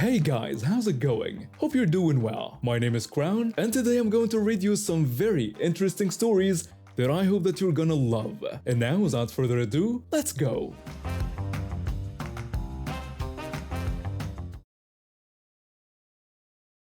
Hey guys, how's it going? Hope you're doing well. My name is Crown, and today I'm going to read you some very interesting stories that I hope that you're gonna love. And now, without further ado, let's go!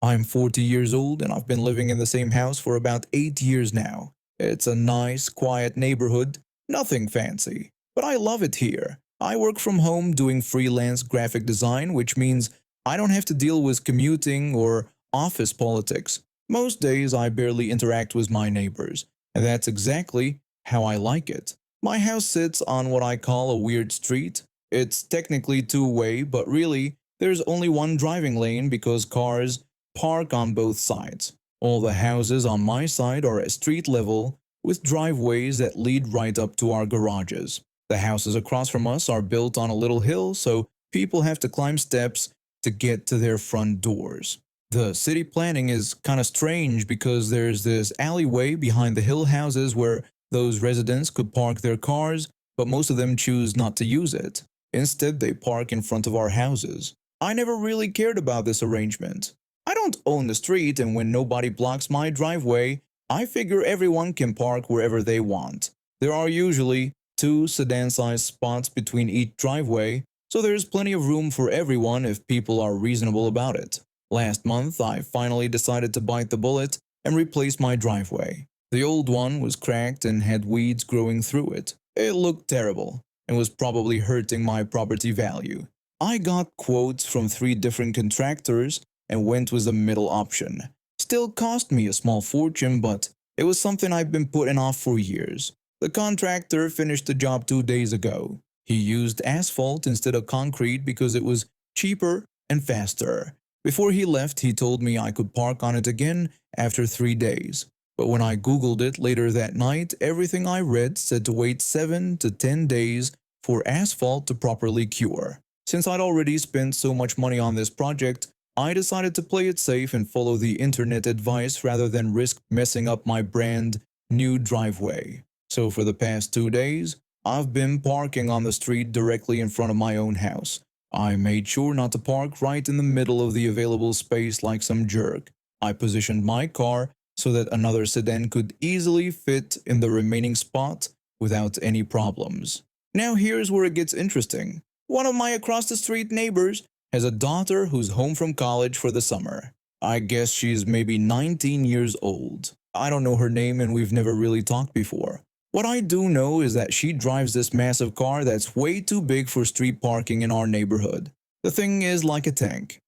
I'm 40 years old and I've been living in the same house for about 8 years now. It's a nice, quiet neighborhood, nothing fancy, but I love it here. I work from home doing freelance graphic design, which means I don't have to deal with commuting or office politics. Most days I barely interact with my neighbors, and that's exactly how I like it. My house sits on what I call a weird street. It's technically two-way, but really, there's only one driving lane because cars park on both sides. All the houses on my side are at street level, with driveways that lead right up to our garages. The houses across from us are built on a little hill, so people have to climb steps to get to their front doors. The city planning is kind of strange because there's this alleyway behind the hill houses where those residents could park their cars, but most of them choose not to use it. Instead, they park in front of our houses. I never really cared about this arrangement. I don't own the street, and when nobody blocks my driveway, I figure everyone can park wherever they want. There are usually two sedan-sized spots between each driveway, so there's plenty of room for everyone if people are reasonable about it. Last month, I finally decided to bite the bullet and replace my driveway. The old one was cracked and had weeds growing through it. It looked terrible and was probably hurting my property value. I got quotes from 3 different contractors and went with the middle option. Still cost me a small fortune, but it was something I've been putting off for years. The contractor finished the job 2 days ago. He used asphalt instead of concrete because it was cheaper and faster. Before he left, he told me I could park on it again after 3 days. But when I googled it later that night, everything I read said to wait 7 to 10 days for asphalt to properly cure. Since I'd already spent so much money on this project, I decided to play it safe and follow the internet advice rather than risk messing up my brand new driveway. So for the past 2 days, I've been parking on the street directly in front of my own house. I made sure not to park right in the middle of the available space like some jerk. I positioned my car so that another sedan could easily fit in the remaining spot without any problems. Now here's where it gets interesting. One of my across the street neighbors has a daughter who's home from college for the summer. I guess she's maybe 19 years old. I don't know her name and we've never really talked before. What I do know is that she drives this massive car that's way too big for street parking in our neighborhood. The thing is like a tank.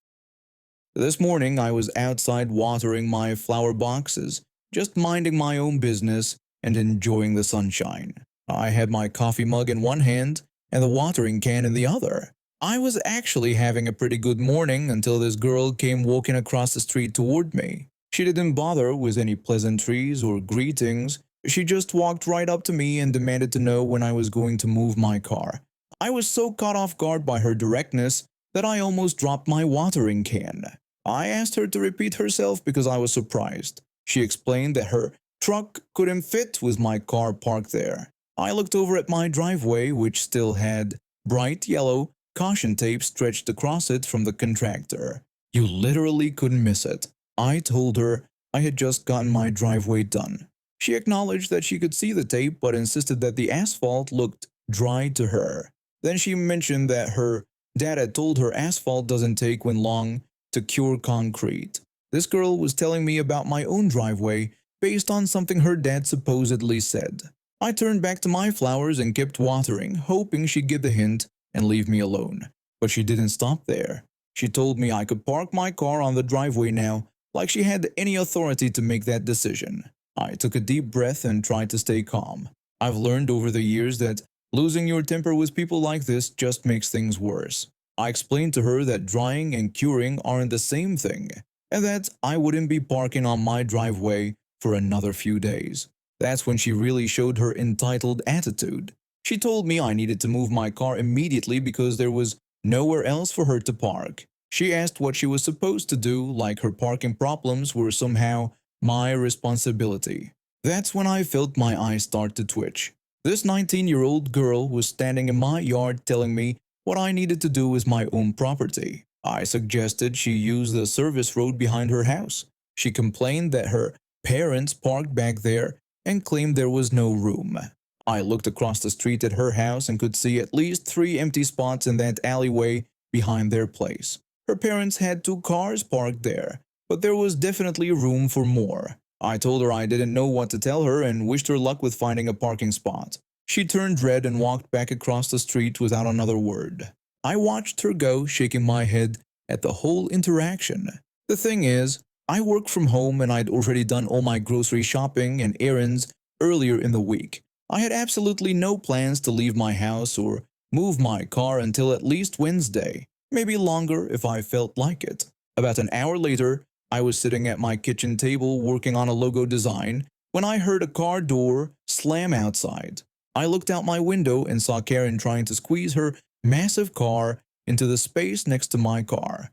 This morning I was outside watering my flower boxes, just minding my own business and enjoying the sunshine. I had my coffee mug in one hand and the watering can in the other. I was actually having a pretty good morning until this girl came walking across the street toward me. She didn't bother with any pleasantries or greetings. She just walked right up to me and demanded to know when I was going to move my car. I was so caught off guard by her directness that I almost dropped my watering can. I asked her to repeat herself because I was surprised. She explained that her truck couldn't fit with my car parked there. I looked over at my driveway, which still had bright yellow caution tape stretched across it from the contractor. You literally couldn't miss it. I told her I had just gotten my driveway done. She acknowledged that she could see the tape but insisted that the asphalt looked dry to her. Then she mentioned that her dad had told her asphalt doesn't take when long to cure concrete. This girl was telling me about my own driveway based on something her dad supposedly said. I turned back to my flowers and kept watering, hoping she'd get the hint and leave me alone. But she didn't stop there. She told me I could park my car on the driveway now, like she had any authority to make that decision. I took a deep breath and tried to stay calm. I've learned over the years that losing your temper with people like this just makes things worse. I explained to her that drying and curing aren't the same thing, and that I wouldn't be parking on my driveway for another few days. That's when she really showed her entitled attitude. She told me I needed to move my car immediately because there was nowhere else for her to park. She asked what she was supposed to do, like her parking problems were somehow my responsibility. That's when I felt my eyes start to twitch. This 19-year-old girl was standing in my yard telling me what I needed to do with my own property. I suggested she use the service road behind her house. She complained that her parents parked back there and claimed there was no room. I looked across the street at her house and could see at least 3 empty spots in that alleyway behind their place. Her parents had 2 cars parked there, but there was definitely room for more. I told her I didn't know what to tell her and wished her luck with finding a parking spot. She turned red and walked back across the street without another word. I watched her go, shaking my head at the whole interaction. The thing is, I work from home and I'd already done all my grocery shopping and errands earlier in the week. I had absolutely no plans to leave my house or move my car until at least Wednesday, maybe longer if I felt like it. About an hour later, I was sitting at my kitchen table working on a logo design when I heard a car door slam outside. I looked out my window and saw Karen trying to squeeze her massive car into the space next to my car.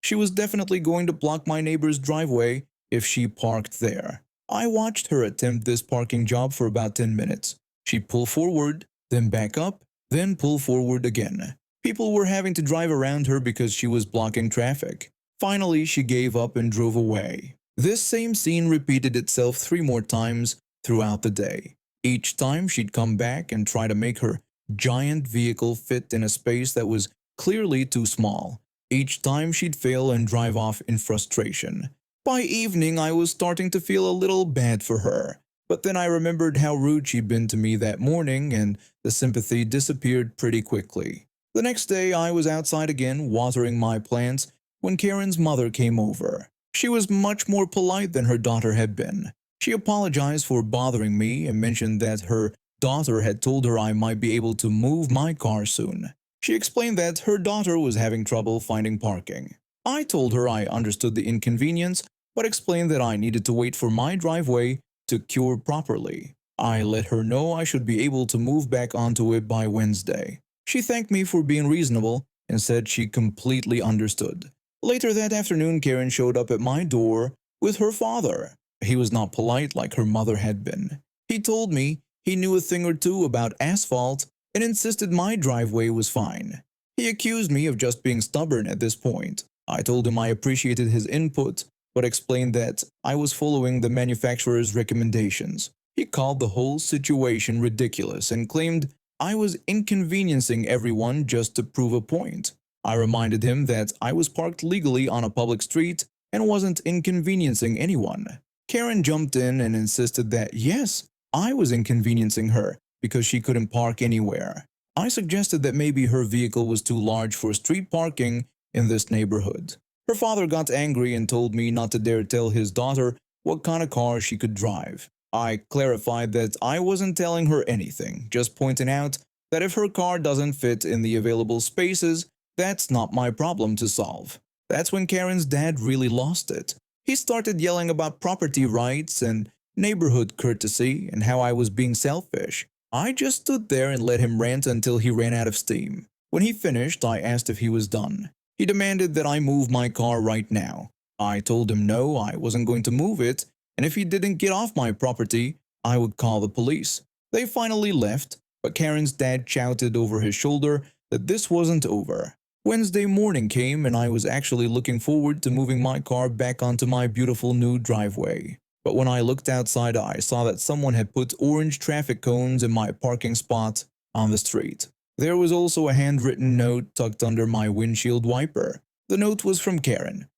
She was definitely going to block my neighbor's driveway if she parked there. I watched her attempt this parking job for about 10 minutes. She'd pull forward, then back up, then pull forward again. People were having to drive around her because she was blocking traffic. Finally, she gave up and drove away. This same scene repeated itself 3 more times throughout the day. Each time she'd come back and try to make her giant vehicle fit in a space that was clearly too small. Each time she'd fail and drive off in frustration. By evening, I was starting to feel a little bad for her. But then I remembered how rude she'd been to me that morning and the sympathy disappeared pretty quickly. The next day, I was outside again watering my plants when Karen's mother came over. She was much more polite than her daughter had been. She apologized for bothering me and mentioned that her daughter had told her I might be able to move my car soon. She explained that her daughter was having trouble finding parking. I told her I understood the inconvenience, but explained that I needed to wait for my driveway to cure properly. I let her know I should be able to move back onto it by Wednesday. She thanked me for being reasonable and said she completely understood. Later that afternoon, Karen showed up at my door with her father. He was not polite like her mother had been. He told me he knew a thing or two about asphalt and insisted my driveway was fine. He accused me of just being stubborn at this point. I told him I appreciated his input, but explained that I was following the manufacturer's recommendations. He called the whole situation ridiculous and claimed I was inconveniencing everyone just to prove a point. I reminded him that I was parked legally on a public street and wasn't inconveniencing anyone. Karen jumped in and insisted that yes, I was inconveniencing her because she couldn't park anywhere. I suggested that maybe her vehicle was too large for street parking in this neighborhood. Her father got angry and told me not to dare tell his daughter what kind of car she could drive. I clarified that I wasn't telling her anything, just pointing out that if her car doesn't fit in the available spaces, that's not my problem to solve. That's when Karen's dad really lost it. He started yelling about property rights and neighborhood courtesy and how I was being selfish. I just stood there and let him rant until he ran out of steam. When he finished, I asked if he was done. He demanded that I move my car right now. I told him no, I wasn't going to move it, and if he didn't get off my property, I would call the police. They finally left, but Karen's dad shouted over his shoulder that this wasn't over. Wednesday morning came and I was actually looking forward to moving my car back onto my beautiful new driveway. But when I looked outside, I saw that someone had put orange traffic cones in my parking spot on the street. There was also a handwritten note tucked under my windshield wiper. The note was from Karen.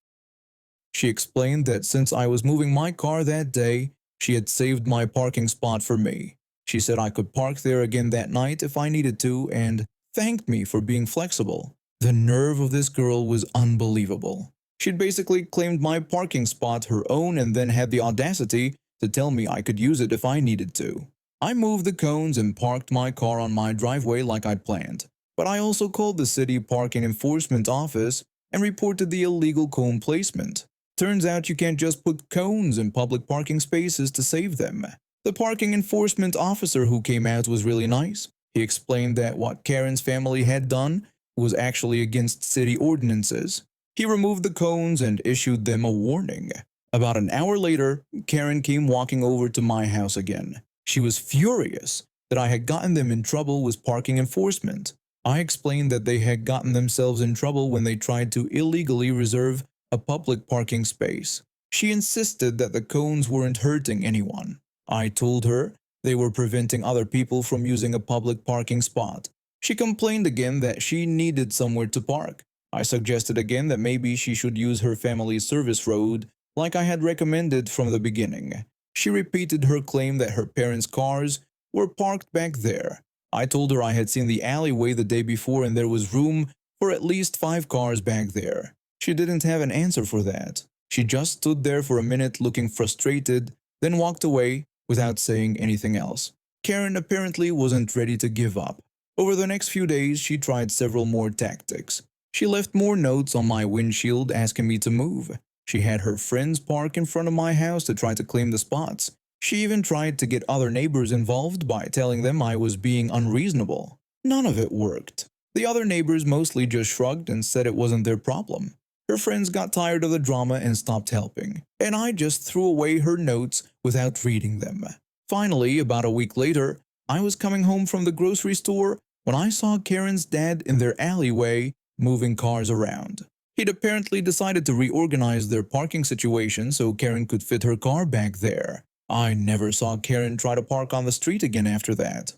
She explained that since I was moving my car that day, she had saved my parking spot for me. She said I could park there again that night if I needed to and thanked me for being flexible. The nerve of this girl was unbelievable. She'd basically claimed my parking spot her own and then had the audacity to tell me I could use it if I needed to. I moved the cones and parked my car on my driveway like I'd planned. But I also called the city parking enforcement office and reported the illegal cone placement. Turns out you can't just put cones in public parking spaces to save them. The parking enforcement officer who came out was really nice. He explained that what Karen's family had done was actually against city ordinances. He removed the cones and issued them a warning. About an hour later, Karen came walking over to my house again. She was furious that I had gotten them in trouble with parking enforcement. I explained that they had gotten themselves in trouble when they tried to illegally reserve a public parking space. She insisted that the cones weren't hurting anyone. I told her they were preventing other people from using a public parking spot. She complained again that she needed somewhere to park. I suggested again that maybe she should use her family's service road like I had recommended from the beginning. She repeated her claim that her parents' cars were parked back there. I told her I had seen the alleyway the day before and there was room for at least 5 cars back there. She didn't have an answer for that. She just stood there for a minute looking frustrated, then walked away without saying anything else. Karen apparently wasn't ready to give up. Over the next few days, she tried several more tactics. She left more notes on my windshield asking me to move. She had her friends park in front of my house to try to claim the spots. She even tried to get other neighbors involved by telling them I was being unreasonable. None of it worked. The other neighbors mostly just shrugged and said it wasn't their problem. Her friends got tired of the drama and stopped helping, and I just threw away her notes without reading them. Finally, about a week later, I was coming home from the grocery store when I saw Karen's dad in their alleyway moving cars around. He'd apparently decided to reorganize their parking situation so Karen could fit her car back there. I never saw Karen try to park on the street again after that.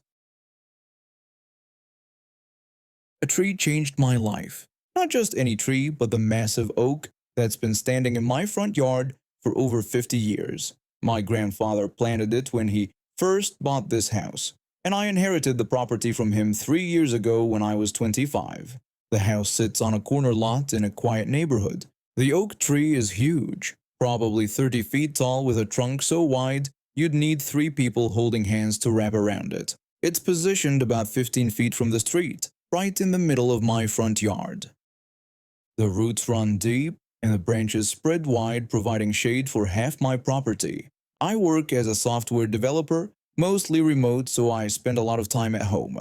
A tree changed my life. Not just any tree, but the massive oak that's been standing in my front yard for over 50 years. My grandfather planted it when he first bought this house, and I inherited the property from him 3 years ago when I was 25. The house sits on a corner lot in a quiet neighborhood. The oak tree is huge, probably 30 feet tall with a trunk so wide you'd need 3 people holding hands to wrap around it. It's positioned about 15 feet from the street, right in the middle of my front yard. The roots run deep and the branches spread wide, providing shade for half my property. I work as a software developer, mostly remote, so I spend a lot of time at home.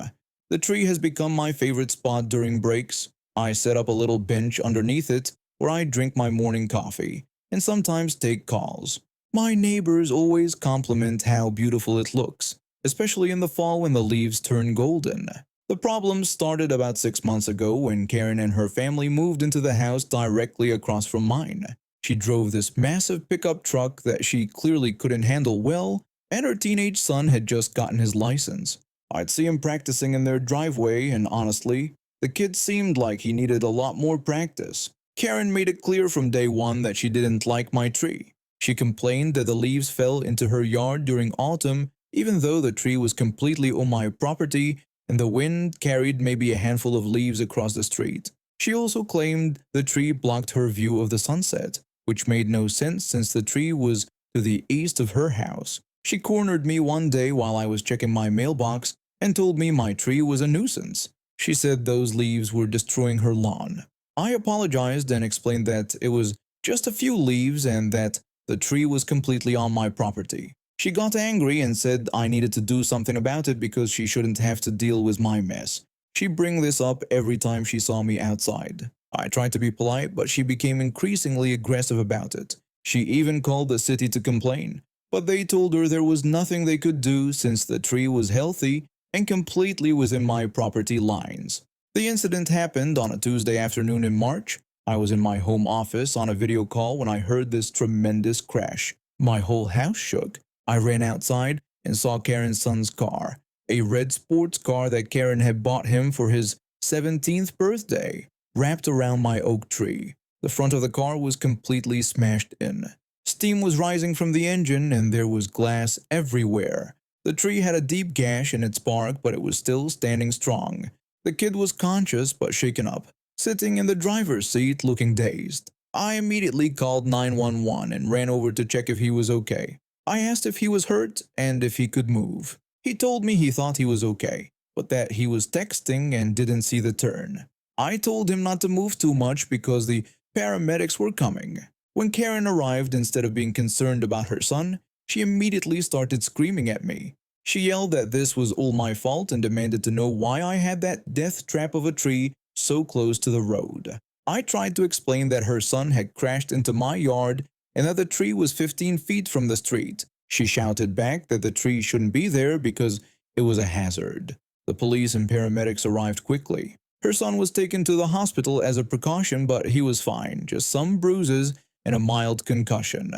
The tree has become my favorite spot during breaks. I set up a little bench underneath it where I drink my morning coffee and sometimes take calls. My neighbors always compliment how beautiful it looks, especially in the fall when the leaves turn golden. The problem started about 6 months ago when Karen and her family moved into the house directly across from mine. She drove this massive pickup truck that she clearly couldn't handle well, and her teenage son had just gotten his license. I'd see him practicing in their driveway, and honestly, the kid seemed like he needed a lot more practice. Karen made it clear from day one that she didn't like my tree. She complained that the leaves fell into her yard during autumn, even though the tree was completely on my property and the wind carried maybe a handful of leaves across the street. She also claimed the tree blocked her view of the sunset, which made no sense since the tree was to the east of her house. She cornered me one day while I was checking my mailbox and told me my tree was a nuisance. She said those leaves were destroying her lawn. I apologized and explained that it was just a few leaves and that the tree was completely on my property. She got angry and said I needed to do something about it because she shouldn't have to deal with my mess. She'd bring this up every time she saw me outside. I tried to be polite, but she became increasingly aggressive about it. She even called the city to complain, but they told her there was nothing they could do since the tree was healthy and completely within my property lines. The incident happened on a Tuesday afternoon in March. I was in my home office on a video call when I heard this tremendous crash. My whole house shook. I ran outside and saw Karen's son's car, a red sports car that Karen had bought him for his 17th birthday, wrapped around my oak tree. The front of the car was completely smashed in. Steam was rising from the engine and there was glass everywhere. The tree had a deep gash in its bark, but it was still standing strong. The kid was conscious but shaken up, sitting in the driver's seat looking dazed. I immediately called 911 and ran over to check if he was okay. I asked if he was hurt and if he could move. He told me he thought he was okay, but that he was texting and didn't see the turn. I told him not to move too much because the paramedics were coming. When Karen arrived, instead of being concerned about her son, she immediately started screaming at me. She yelled that this was all my fault and demanded to know why I had that death trap of a tree so close to the road. I tried to explain that her son had crashed into my yard and that the tree was 15 feet from the street. She shouted back that the tree shouldn't be there because it was a hazard. The police and paramedics arrived quickly. Her son was taken to the hospital as a precaution, but he was fine, just some bruises and a mild concussion.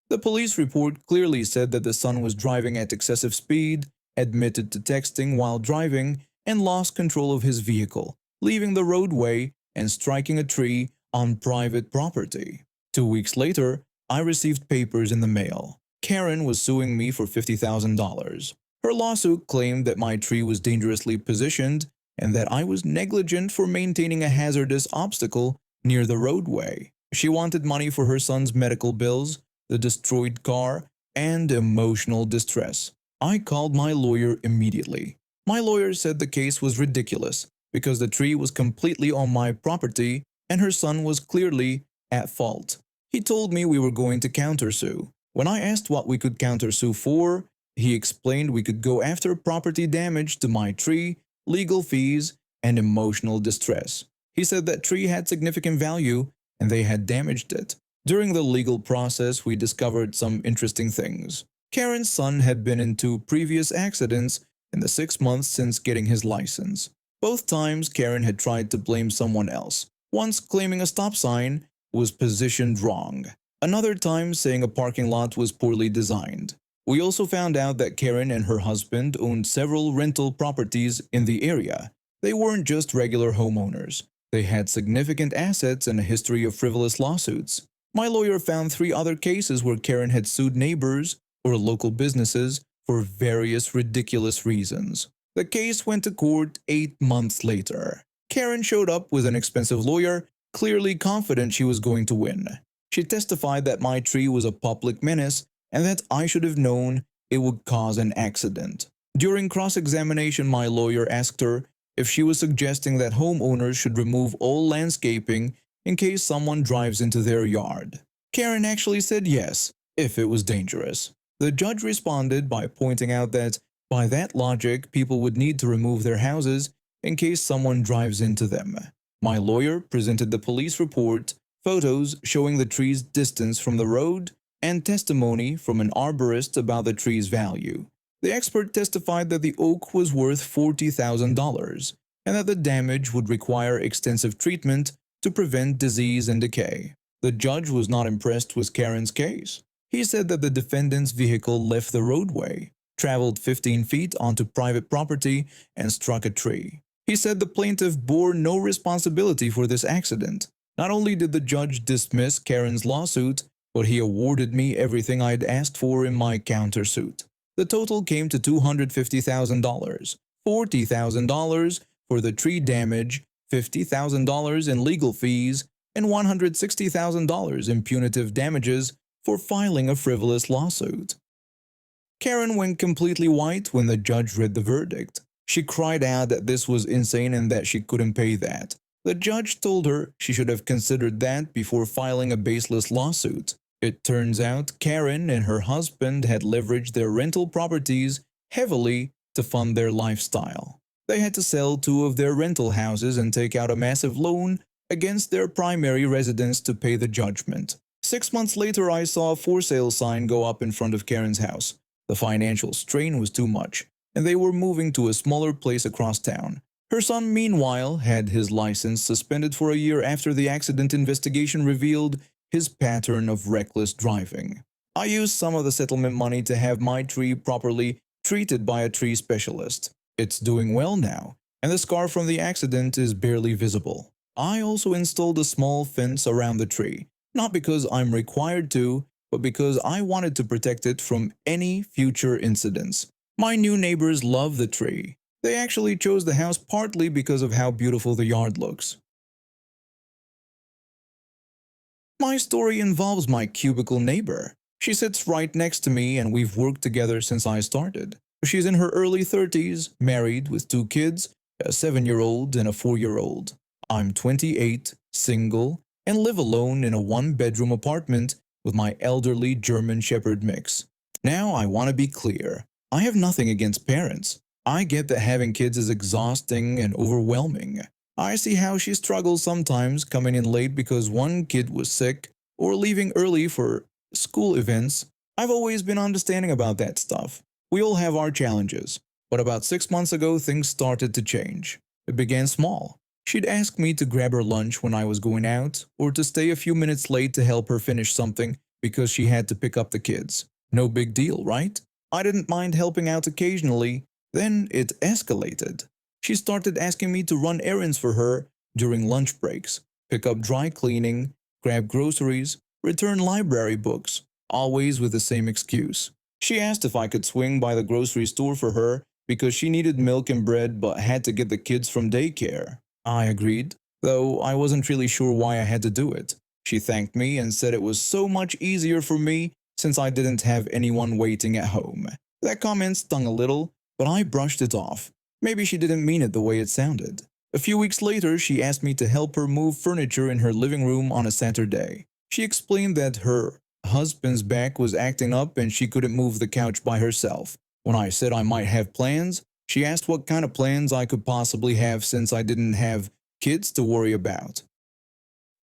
The police report clearly said that the son was driving at excessive speed, admitted to texting while driving, and lost control of his vehicle, leaving the roadway and striking a tree on private property. 2 weeks later, I received papers in the mail. Karen was suing me for $50,000. Her lawsuit claimed that my tree was dangerously positioned and that I was negligent for maintaining a hazardous obstacle near the roadway. She wanted money for her son's medical bills, the destroyed car, and emotional distress. I called my lawyer immediately. My lawyer said the case was ridiculous because the tree was completely on my property and her son was clearly at fault. He told me we were going to countersue. When I asked what we could countersue for, he explained we could go after property damage to my tree, legal fees, and emotional distress. He said that tree had significant value and they had damaged it. During the legal process, we discovered some interesting things. Karen's son had been in 2 previous accidents in the 6 months since getting his license. Both times, Karen had tried to blame someone else, once claiming a stop sign was positioned wrong, another time saying a parking lot was poorly designed. We also found out that Karen and her husband owned several rental properties in the area. They weren't just regular homeowners. They had significant assets and a history of frivolous lawsuits. My lawyer found 3 other cases where Karen had sued neighbors or local businesses for various ridiculous reasons. The case went to court 8 months later. Karen showed up with an expensive lawyer, clearly confident she was going to win. She testified that my tree was a public menace and that I should have known it would cause an accident. During cross-examination, my lawyer asked her if she was suggesting that homeowners should remove all landscaping in case someone drives into their yard. Karen actually said yes, if it was dangerous. The judge responded by pointing out that, by that logic, people would need to remove their houses in case someone drives into them. My lawyer presented the police report, photos showing the tree's distance from the road, and testimony from an arborist about the tree's value. The expert testified that the oak was worth $40,000 and that the damage would require extensive treatment to prevent disease and decay. The judge was not impressed with Karen's case. He said that the defendant's vehicle left the roadway, traveled 15 feet onto private property, and struck a tree. He said the plaintiff bore no responsibility for this accident. Not only did the judge dismiss Karen's lawsuit, but he awarded me everything I'd asked for in my countersuit. The total came to $250,000, $40,000 for the tree damage, $50,000 in legal fees, and $160,000 in punitive damages for filing a frivolous lawsuit. Karen went completely white when the judge read the verdict. She cried out that this was insane and that she couldn't pay that. The judge told her she should have considered that before filing a baseless lawsuit. It turns out Karen and her husband had leveraged their rental properties heavily to fund their lifestyle. They had to sell 2 of their rental houses and take out a massive loan against their primary residence to pay the judgment. 6 months later, I saw a for sale sign go up in front of Karen's house. The financial strain was too much, and they were moving to a smaller place across town. Her son, meanwhile, had his license suspended for a year after the accident investigation revealed his pattern of reckless driving. I used some of the settlement money to have my tree properly treated by a tree specialist. It's doing well now, and the scar from the accident is barely visible. I also installed a small fence around the tree, not because I'm required to, but because I wanted to protect it from any future incidents. My new neighbors love the tree. They actually chose the house partly because of how beautiful the yard looks. My story involves my cubicle neighbor. She sits right next to me and we've worked together since I started. She's in her early 30s, married with 2 kids, a 7-year-old and a 4-year-old. I'm 28, single, and live alone in a 1-bedroom apartment with my elderly German Shepherd mix. Now I want to be clear. I have nothing against parents. I get that having kids is exhausting and overwhelming. I see how she struggles sometimes coming in late because one kid was sick or leaving early for school events. I've always been understanding about that stuff. We all have our challenges. But about 6 months ago, things started to change. It began small. She'd ask me to grab her lunch when I was going out, or to stay a few minutes late to help her finish something because she had to pick up the kids. No big deal, right? I didn't mind helping out occasionally. Then it escalated. She started asking me to run errands for her during lunch breaks, pick up dry cleaning, grab groceries, return library books, always with the same excuse. She asked if I could swing by the grocery store for her because she needed milk and bread but had to get the kids from daycare. I agreed, though I wasn't really sure why I had to do it. She thanked me and said it was so much easier for me since I didn't have anyone waiting at home. That comment stung a little, but I brushed it off. Maybe she didn't mean it the way it sounded. A few weeks later, she asked me to help her move furniture in her living room on a Saturday. She explained that her husband's back was acting up and she couldn't move the couch by herself. When I said I might have plans, she asked what kind of plans I could possibly have since I didn't have kids to worry about.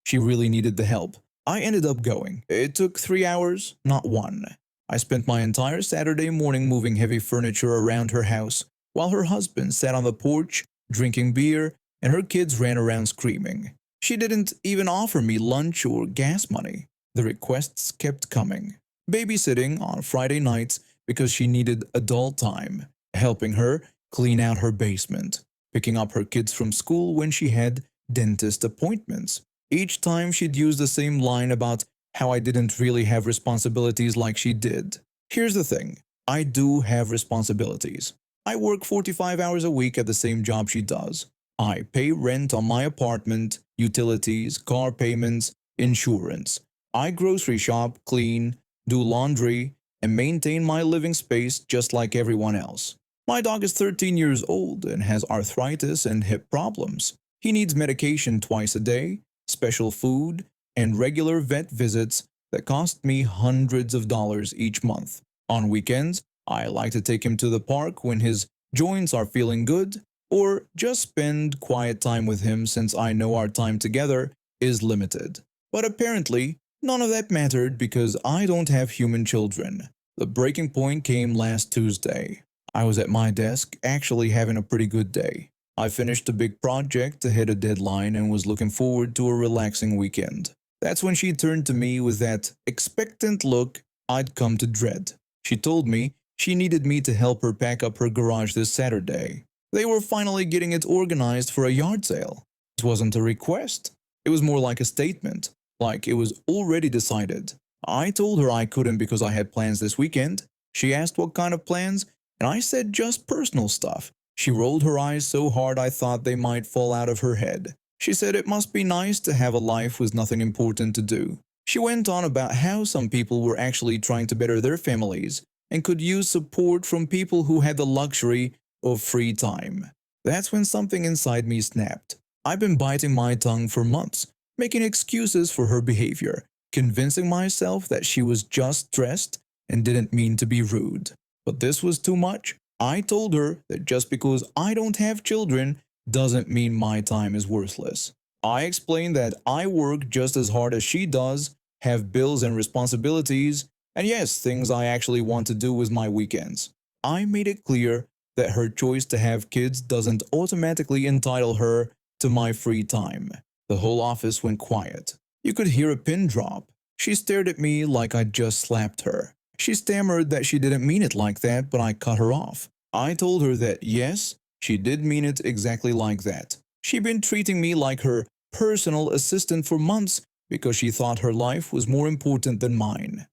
She really needed the help. I ended up going. It took 3 hours, not one. I spent my entire Saturday morning moving heavy furniture around her house, while her husband sat on the porch, drinking beer, and her kids ran around screaming. She didn't even offer me lunch or gas money. The requests kept coming. Babysitting on Friday nights because she needed adult time, helping her clean out her basement, picking up her kids from school when she had dentist appointments. Each time she'd use the same line about how I didn't really have responsibilities like she did. Here's the thing, I do have responsibilities. I work 45 hours a week at the same job she does. I pay rent on my apartment, utilities, car payments, insurance. I grocery shop, clean, do laundry, and maintain my living space just like everyone else. My dog is 13 years old and has arthritis and hip problems. He needs medication twice a day, special food, and regular vet visits that cost me hundreds of dollars each month. On weekends, I like to take him to the park when his joints are feeling good, or just spend quiet time with him since I know our time together is limited. But apparently, none of that mattered because I don't have human children. The breaking point came last Tuesday. I was at my desk, actually having a pretty good day. I finished a big project to hit a deadline and was looking forward to a relaxing weekend. That's when she turned to me with that expectant look I'd come to dread. She told me she needed me to help her pack up her garage this Saturday. They were finally getting it organized for a yard sale. It wasn't a request. It was more like a statement, like it was already decided. I told her I couldn't because I had plans this weekend. She asked what kind of plans, and I said just personal stuff. She rolled her eyes so hard I thought they might fall out of her head. She said it must be nice to have a life with nothing important to do. She went on about how some people were actually trying to better their families and could use support from people who had the luxury of free time. That's when something inside me snapped. I've been biting my tongue for months, making excuses for her behavior, convincing myself that she was just stressed and didn't mean to be rude. But this was too much. I told her that just because I don't have children doesn't mean my time is worthless. I explained that I work just as hard as she does, have bills and responsibilities, and yes, things I actually want to do with my weekends. I made it clear that her choice to have kids doesn't automatically entitle her to my free time. The whole office went quiet. You could hear a pin drop. She stared at me like I'd just slapped her. She stammered that she didn't mean it like that, but I cut her off. I told her that yes, she did mean it exactly like that. She'd been treating me like her personal assistant for months because she thought her life was more important than mine.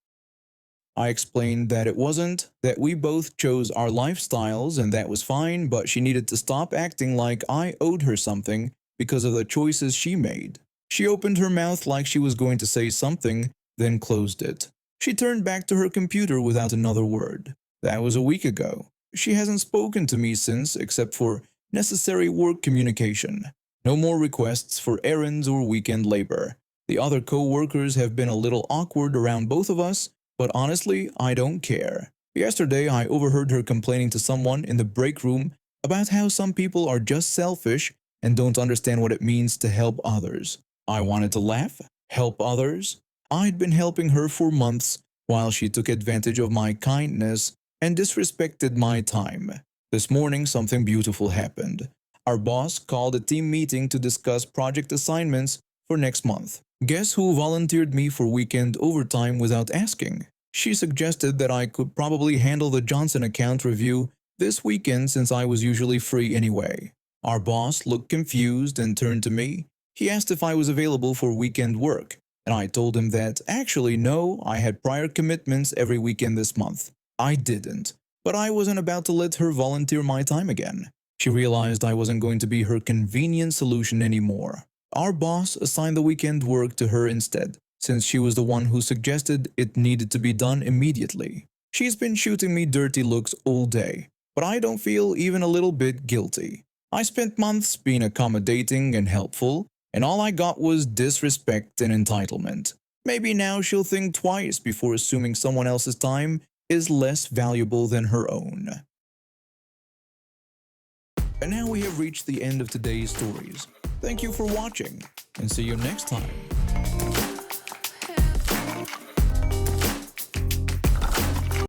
I explained that it wasn't, that we both chose our lifestyles and that was fine, but she needed to stop acting like I owed her something because of the choices she made. She opened her mouth like she was going to say something, then closed it. She turned back to her computer without another word. That was a week ago. She hasn't spoken to me since except for necessary work communication. No more requests for errands or weekend labor. The other co-workers have been a little awkward around both of us, but honestly, I don't care. Yesterday, I overheard her complaining to someone in the break room about how some people are just selfish and don't understand what it means to help others. I wanted to laugh. Help others? I'd been helping her for months while she took advantage of my kindness and disrespected my time. This morning, something beautiful happened. Our boss called a team meeting to discuss project assignments for next month. Guess who volunteered me for weekend overtime without asking? She suggested that I could probably handle the Johnson account review this weekend since I was usually free anyway. Our boss looked confused and turned to me. He asked if I was available for weekend work, and I told him that actually no, I had prior commitments every weekend this month. I didn't, but I wasn't about to let her volunteer my time again. She realized I wasn't going to be her convenient solution anymore. Our boss assigned the weekend work to her instead, since she was the one who suggested it needed to be done immediately. She's been shooting me dirty looks all day, but I don't feel even a little bit guilty. I spent months being accommodating and helpful, and all I got was disrespect and entitlement. Maybe now she'll think twice before assuming someone else's time is less valuable than her own. And now we have reached the end of today's stories. Thank you for watching, and see you next time.